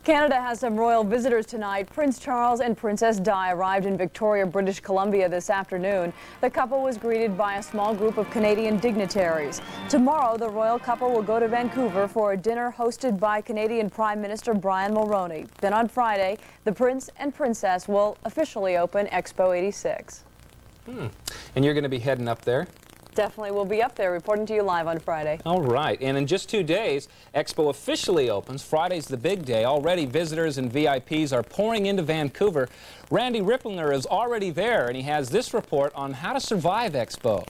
Canada has some royal visitors tonight. Prince Charles and Princess Di arrived in Victoria, British Columbia this afternoon. The couple was greeted by a small group of Canadian dignitaries. Tomorrow, the royal couple will go to Vancouver for a dinner hosted by Canadian Prime Minister Brian Mulroney. Then on Friday, the Prince and Princess will officially open Expo 86. And you're going to be heading up there? Definitely will be up there, reporting to you live on Friday. All right, and in just 2 days, Expo officially opens. Friday's the big day. Already visitors and VIPs are pouring into Vancouver. Randy Ripplinger is already there, and he has this report on how to survive Expo.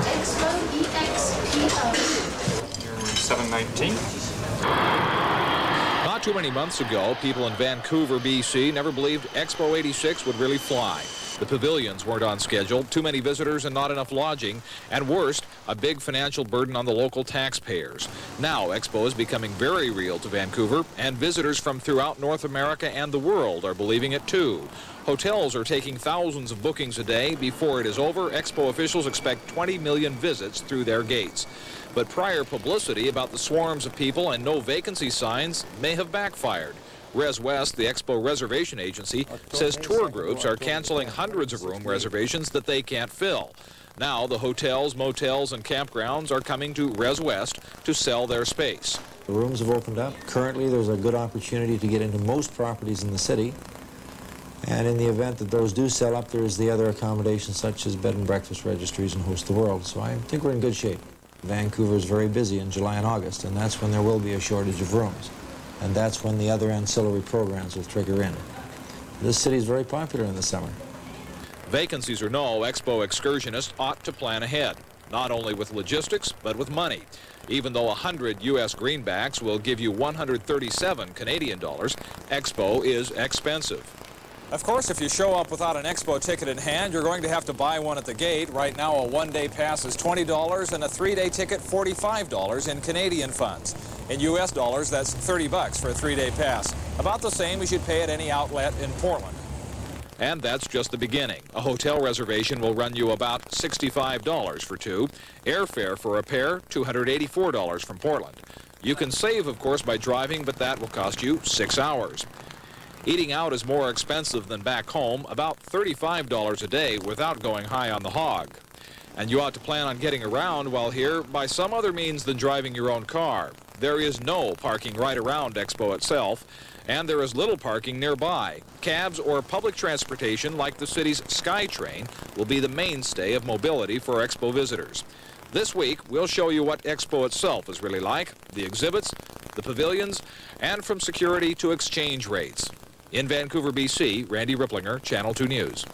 Expo EXPO. You're 719. Not too many months ago, people in Vancouver, BC never believed Expo 86 would really fly. The pavilions weren't on schedule, too many visitors and not enough lodging, and worst, a big financial burden on the local taxpayers. Now, Expo is becoming very real to Vancouver, and visitors from throughout North America and the world are believing it too. Hotels are taking thousands of bookings a day. Before it is over, Expo officials expect 20 million visits through their gates. But prior publicity about the swarms of people and no vacancy signs may have backfired. Res West, the Expo reservation agency, says tour groups are canceling hundreds of room reservations that they can't fill. Now the hotels, motels, and campgrounds are coming to Res West to sell their space. The rooms have opened up. Currently, there's a good opportunity to get into most properties in the city. And in the event that those do sell up, there's the other accommodations such as bed and breakfast registries and Host the World. So I think we're in good shape. Vancouver is very busy in July and August, and that's when there will be a shortage of rooms. And that's when the other ancillary programs will trigger in. This city is very popular in the summer. Vacancies or no, Expo excursionists ought to plan ahead, not only with logistics, but with money. Even though 100 U.S. greenbacks will give you 137 Canadian dollars, Expo is expensive. Of course, if you show up without an Expo ticket in hand, you're going to have to buy one at the gate. Right now, a one-day pass is $20 and a three-day ticket $45 in Canadian funds. In U.S. dollars, that's $30 for a three-day pass. About the same as you'd pay at any outlet in Portland. And that's just the beginning. A hotel reservation will run you about $65 for two. Airfare for a pair, $284 from Portland. You can save, of course, by driving, but that will cost you 6 hours. Eating out is more expensive than back home, about $35 a day without going high on the hog. And you ought to plan on getting around while here by some other means than driving your own car. There is no parking right around Expo itself, and there is little parking nearby. Cabs or public transportation like the city's SkyTrain will be the mainstay of mobility for Expo visitors. This week, we'll show you what Expo itself is really like, the exhibits, the pavilions, and from security to exchange rates. In Vancouver, BC, Randy Ripplinger, Channel 2 News.